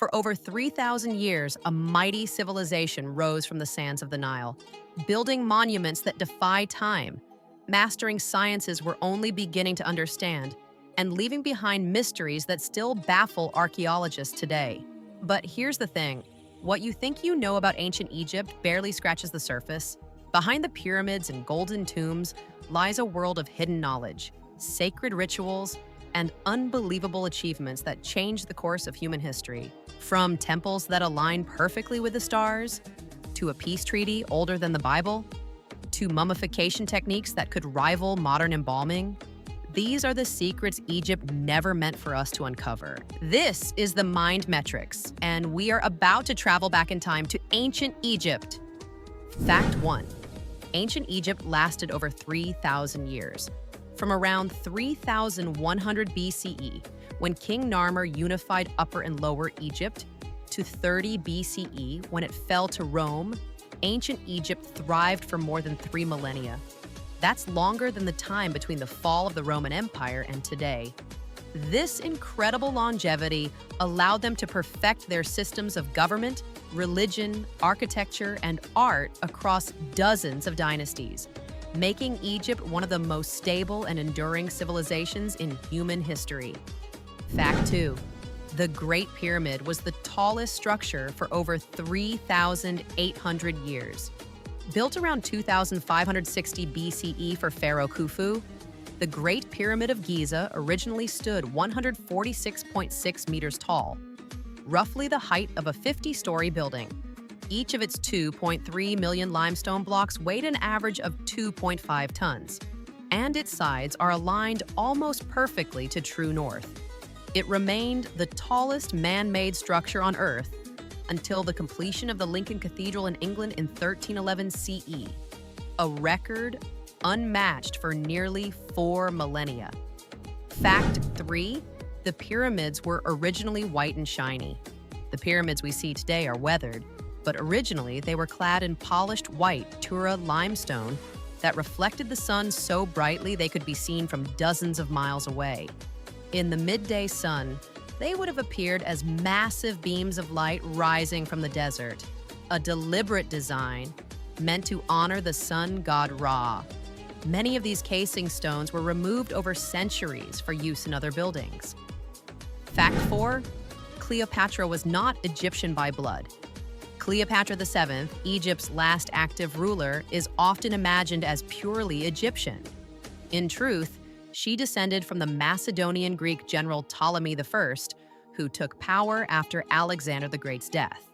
For over 3,000 years, a mighty civilization rose from the sands of the Nile, building monuments that defy time, mastering sciences we're only beginning to understand, and leaving behind mysteries that still baffle archaeologists today. But here's the thing. What you think you know about ancient Egypt barely scratches the surface. Behind the pyramids and golden tombs lies a world of hidden knowledge, sacred rituals, and unbelievable achievements that changed the course of human history. From temples that align perfectly with the stars, to a peace treaty older than the Bible, to mummification techniques that could rival modern embalming, these are the secrets Egypt never meant for us to uncover. This is the Mind Metrics, and we are about to travel back in time to ancient Egypt. Fact 1. Ancient Egypt lasted over 3,000 years. From around 3,100 BCE, when King Narmer unified Upper and Lower Egypt, to 30 BCE, when it fell to Rome, ancient Egypt thrived for more than 3 millennia. That's longer than the time between the fall of the Roman Empire and today. This incredible longevity allowed them to perfect their systems of government, religion, architecture, and art across dozens of dynasties, making Egypt one of the most stable and enduring civilizations in human history. Fact 2. The Great Pyramid was the tallest structure for over 3,800 years. Built around 2,560 BCE for Pharaoh Khufu, the Great Pyramid of Giza originally stood 146.6 meters tall, roughly the height of a 50-story building. Each of its 2.3 million limestone blocks weighed an average of 2.5 tons, and its sides are aligned almost perfectly to true north. It remained the tallest man-made structure on Earth until the completion of the Lincoln Cathedral in England in 1311 CE, a record unmatched for nearly 4 millennia. Fact 3. The pyramids were originally white and shiny. The pyramids we see today are weathered, but originally they were clad in polished white Tura limestone that reflected the sun so brightly they could be seen from dozens of miles away. In the midday sun, they would have appeared as massive beams of light rising from the desert, a deliberate design meant to honor the sun god Ra. Many of these casing stones were removed over centuries for use in other buildings. Fact 4. Cleopatra was not Egyptian by blood. Cleopatra VII, Egypt's last active ruler, is often imagined as purely Egyptian. In truth, she descended from the Macedonian Greek general Ptolemy I, who took power after Alexander the Great's death.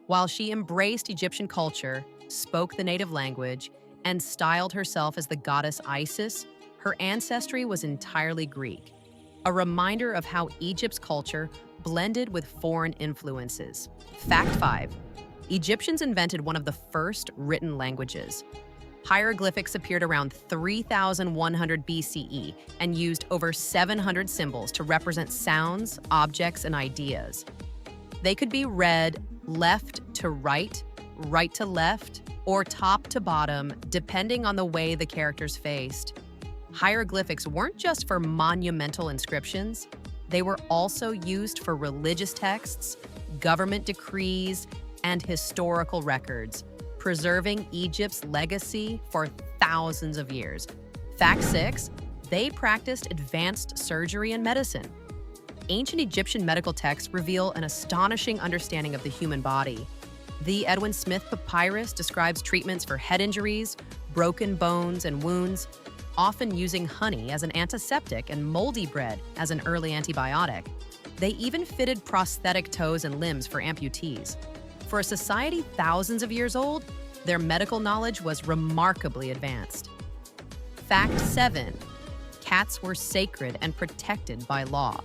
While she embraced Egyptian culture, spoke the native language, and styled herself as the goddess Isis, her ancestry was entirely Greek, a reminder of how Egypt's culture blended with foreign influences. Fact 5. Egyptians invented one of the first written languages. Hieroglyphics appeared around 3,100 BCE and used over 700 symbols to represent sounds, objects, and ideas. They could be read left to right, right to left, or top to bottom, depending on the way the characters faced. Hieroglyphics weren't just for monumental inscriptions, they were also used for religious texts, government decrees, and historical records, preserving Egypt's legacy for thousands of years. Fact 6. They practiced advanced surgery and medicine. Ancient Egyptian medical texts reveal an astonishing understanding of the human body. The Edwin Smith Papyrus describes treatments for head injuries, broken bones, and wounds, often using honey as an antiseptic and moldy bread as an early antibiotic. They even fitted prosthetic toes and limbs for amputees. For a society thousands of years old, their medical knowledge was remarkably advanced. Fact 7. Cats were sacred and protected by law.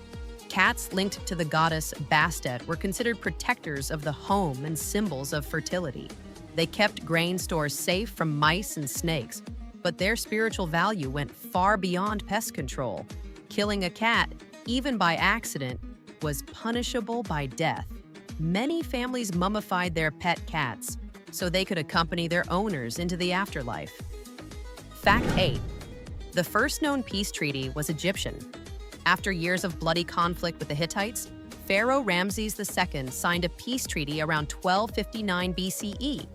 Cats linked to the goddess Bastet were considered protectors of the home and symbols of fertility. They kept grain stores safe from mice and snakes, but their spiritual value went far beyond pest control. Killing a cat, even by accident, was punishable by death. Many families mummified their pet cats so they could accompany their owners into the afterlife. Fact 8. The first known peace treaty was Egyptian. After years of bloody conflict with the Hittites, Pharaoh Ramses II signed a peace treaty around 1259 BCE,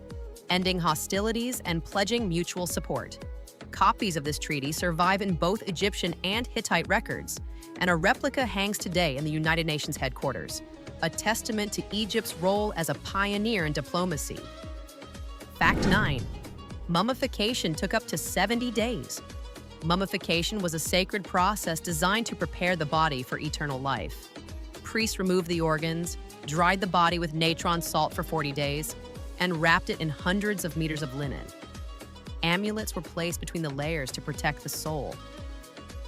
ending hostilities and pledging mutual support. Copies of this treaty survive in both Egyptian and Hittite records, and a replica hangs today in the United Nations headquarters, a testament to Egypt's role as a pioneer in diplomacy. Fact 9. Mummification took up to 70 days. Mummification was a sacred process designed to prepare the body for eternal life. Priests removed the organs, dried the body with natron salt for 40 days, and wrapped it in hundreds of meters of linen. Amulets were placed between the layers to protect the soul.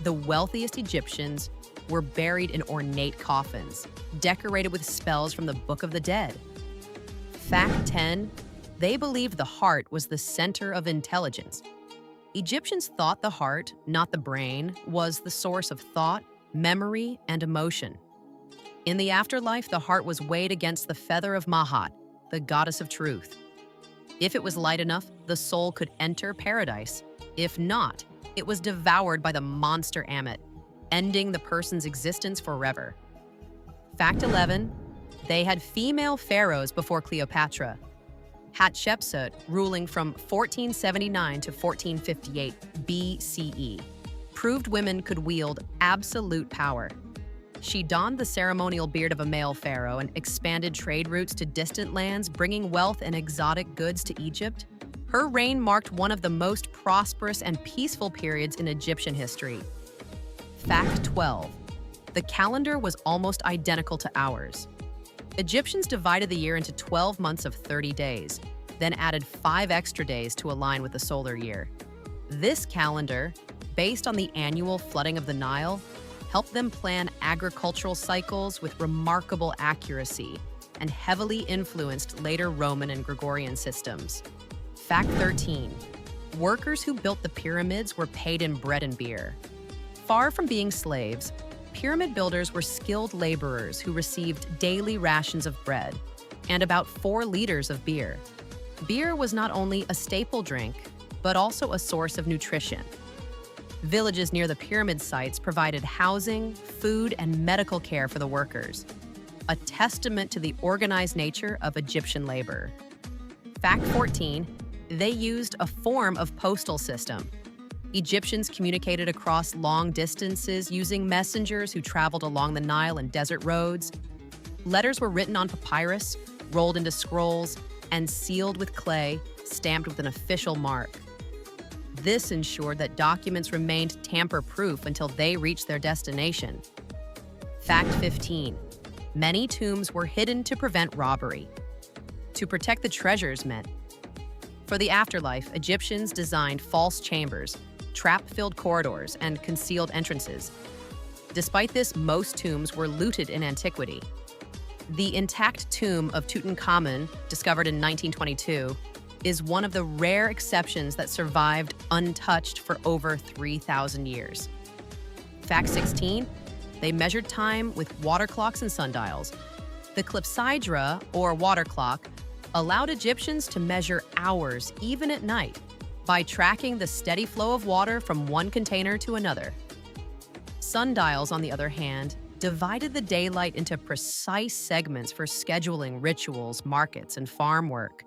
The wealthiest Egyptians were buried in ornate coffins, decorated with spells from the Book of the Dead. Fact 10. They believed the heart was the center of intelligence. Egyptians thought the heart, not the brain, was the source of thought, memory, and emotion. In the afterlife, the heart was weighed against the feather of Mahat, the goddess of truth. If it was light enough, the soul could enter paradise. If not, it was devoured by the monster Ammit, ending the person's existence forever. Fact 11. They had female pharaohs before Cleopatra. Hatshepsut, ruling from 1479 to 1458 BCE, proved women could wield absolute power. She donned the ceremonial beard of a male pharaoh and expanded trade routes to distant lands, bringing wealth and exotic goods to Egypt. Her reign marked one of the most prosperous and peaceful periods in Egyptian history. Fact 12. The calendar was almost identical to ours. Egyptians divided the year into 12 months of 30 days, then added 5 extra days to align with the solar year. This calendar, based on the annual flooding of the Nile, helped them plan agricultural cycles with remarkable accuracy and heavily influenced later Roman and Gregorian systems. Fact 13. Workers who built the pyramids were paid in bread and beer. Far from being slaves, pyramid builders were skilled laborers who received daily rations of bread and about 4 liters of beer. Beer was not only a staple drink, but also a source of nutrition. Villages near the pyramid sites provided housing, food, and medical care for the workers, a testament to the organized nature of Egyptian labor. Fact 14. They used a form of postal system. Egyptians communicated across long distances using messengers who traveled along the Nile and desert roads. Letters were written on papyrus, rolled into scrolls, and sealed with clay, stamped with an official mark. This ensured that documents remained tamper-proof until they reached their destination. Fact 15. Many tombs were hidden to prevent robbery. To protect the treasures meant. For the afterlife, Egyptians designed false chambers, trap-filled corridors, and concealed entrances. Despite this, most tombs were looted in antiquity. The intact tomb of Tutankhamun, discovered in 1922, is one of the rare exceptions that survived untouched for over 3,000 years. Fact 16. They measured time with water clocks and sundials. The clepsydra, or water clock, allowed Egyptians to measure hours, even at night, by tracking the steady flow of water from one container to another. Sundials, on the other hand, divided the daylight into precise segments for scheduling rituals, markets, and farm work.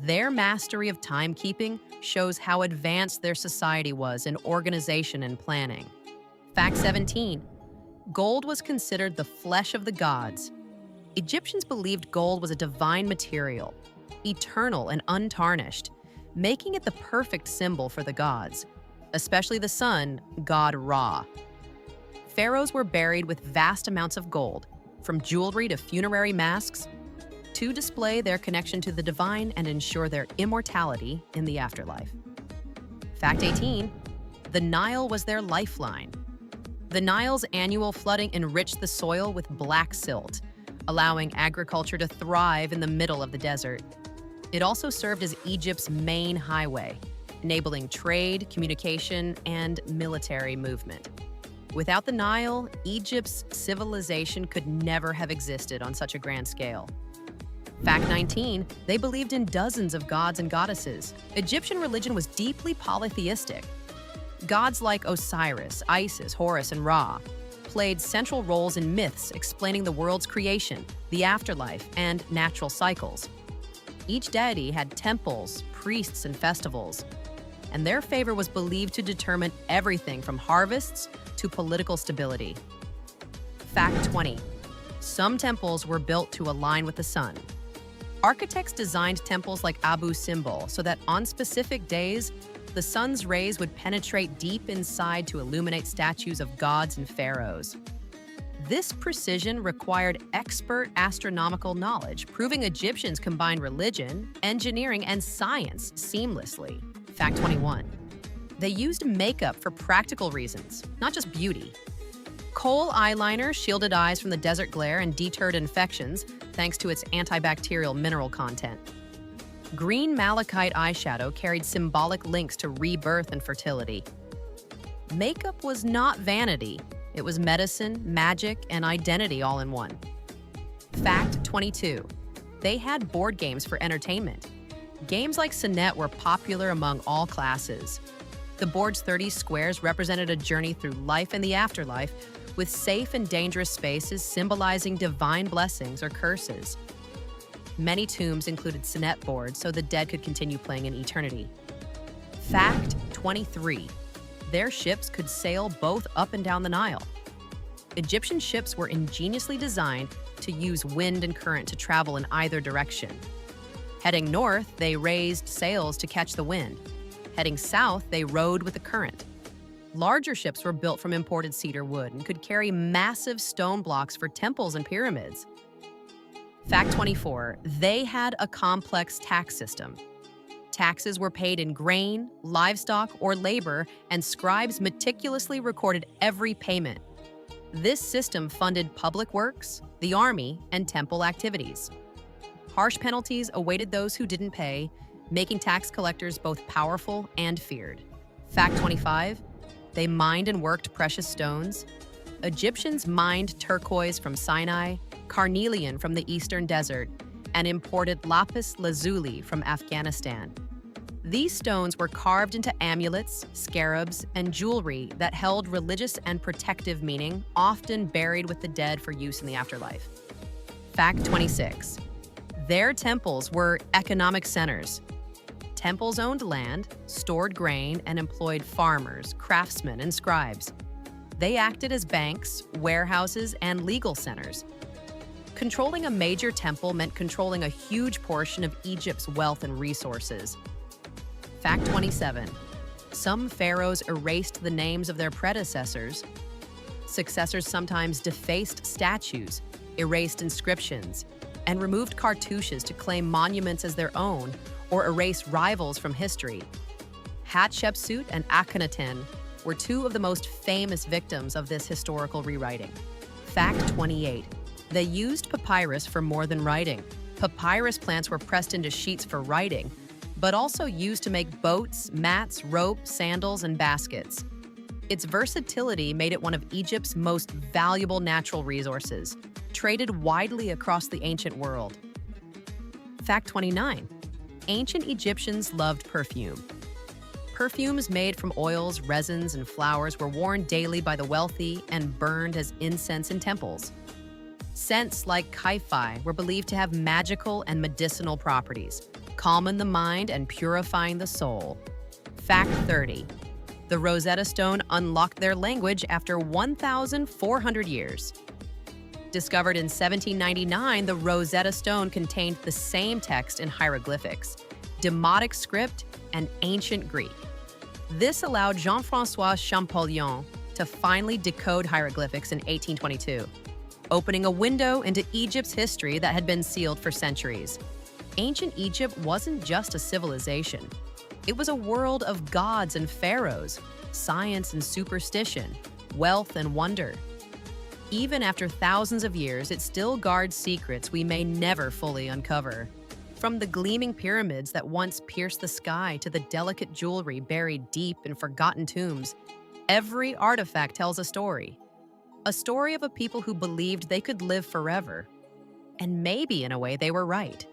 Their mastery of timekeeping shows how advanced their society was in organization and planning. Fact 17. Gold was considered the flesh of the gods. Egyptians believed gold was a divine material, eternal and untarnished, making it the perfect symbol for the gods, especially the sun, god Ra. Pharaohs were buried with vast amounts of gold, from jewelry to funerary masks, to display their connection to the divine and ensure their immortality in the afterlife. Fact 18. The Nile was their lifeline. The Nile's annual flooding enriched the soil with black silt, allowing agriculture to thrive in the middle of the desert. It also served as Egypt's main highway, enabling trade, communication, and military movement. Without the Nile, Egypt's civilization could never have existed on such a grand scale. Fact 19, they believed in dozens of gods and goddesses. Egyptian religion was deeply polytheistic. Gods like Osiris, Isis, Horus, and Ra played central roles in myths explaining the world's creation, the afterlife, and natural cycles. Each deity had temples, priests, and festivals, and their favor was believed to determine everything from harvests to political stability. Fact 20. Some temples were built to align with the sun. Architects designed temples like Abu Simbel so that on specific days, the sun's rays would penetrate deep inside to illuminate statues of gods and pharaohs. This precision required expert astronomical knowledge, proving Egyptians combined religion, engineering, and science seamlessly. Fact 21. They used makeup for practical reasons, not just beauty. Kohl eyeliner shielded eyes from the desert glare and deterred infections thanks to its antibacterial mineral content. Green malachite eyeshadow carried symbolic links to rebirth and fertility. Makeup was not vanity. It was medicine, magic, and identity all in one. Fact 22. They had board games for entertainment. Games like Sonnet were popular among all classes. The board's 30 squares represented a journey through life and the afterlife, with safe and dangerous spaces symbolizing divine blessings or curses. Many tombs included sonnet boards so the dead could continue playing in eternity. Fact 23. Their ships could sail both up and down the Nile. Egyptian ships were ingeniously designed to use wind and current to travel in either direction. Heading north, they raised sails to catch the wind. Heading south, they rode with the current. Larger ships were built from imported cedar wood and could carry massive stone blocks for temples and pyramids. Fact 24. They had a complex tax system. Taxes were paid in grain, livestock, or labor, and scribes meticulously recorded every payment. This system funded public works, the army, and temple activities. Harsh penalties awaited those who didn't pay, making tax collectors both powerful and feared. Fact 25. They mined and worked precious stones. Egyptians mined turquoise from Sinai, carnelian from the eastern desert, and imported lapis lazuli from Afghanistan. These stones were carved into amulets, scarabs, and jewelry that held religious and protective meaning, often buried with the dead for use in the afterlife. Fact 26. Their temples were economic centers. Temples owned land, stored grain, and employed farmers, craftsmen, and scribes. They acted as banks, warehouses, and legal centers. Controlling a major temple meant controlling a huge portion of Egypt's wealth and resources. Fact 27. Some pharaohs erased the names of their predecessors. Successors sometimes defaced statues, erased inscriptions, and removed cartouches to claim monuments as their own or erase rivals from history. Hatshepsut and Akhenaten were two of the most famous victims of this historical rewriting. Fact 28. They used papyrus for more than writing. Papyrus plants were pressed into sheets for writing, but also used to make boats, mats, rope, sandals, and baskets. Its versatility made it one of Egypt's most valuable natural resources, traded widely across the ancient world. Fact 29. Ancient Egyptians loved perfume. Perfumes made from oils, resins, and flowers were worn daily by the wealthy and burned as incense in temples. Scents like kaifi were believed to have magical and medicinal properties, calming the mind and purifying the soul. Fact 30. The Rosetta Stone unlocked their language after 1,400 years. Discovered in 1799, the Rosetta Stone contained the same text in hieroglyphics, Demotic script, and ancient Greek. This allowed Jean-François Champollion to finally decode hieroglyphics in 1822, opening a window into Egypt's history that had been sealed for centuries. Ancient Egypt wasn't just a civilization. It was a world of gods and pharaohs, science and superstition, wealth and wonder. Even after thousands of years, it still guards secrets we may never fully uncover. From the gleaming pyramids that once pierced the sky to the delicate jewelry buried deep in forgotten tombs, every artifact tells a story. A story of a people who believed they could live forever. And maybe in a way they were right.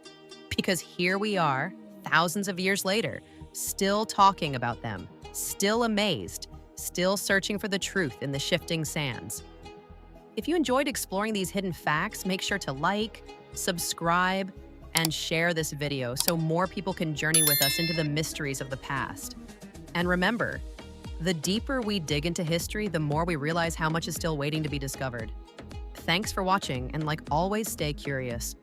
Because here we are, thousands of years later, still talking about them, still amazed, still searching for the truth in the shifting sands. If you enjoyed exploring these hidden facts, make sure to like, subscribe, and share this video so more people can journey with us into the mysteries of the past. And remember, the deeper we dig into history, the more we realize how much is still waiting to be discovered. Thanks for watching, and like always, stay curious.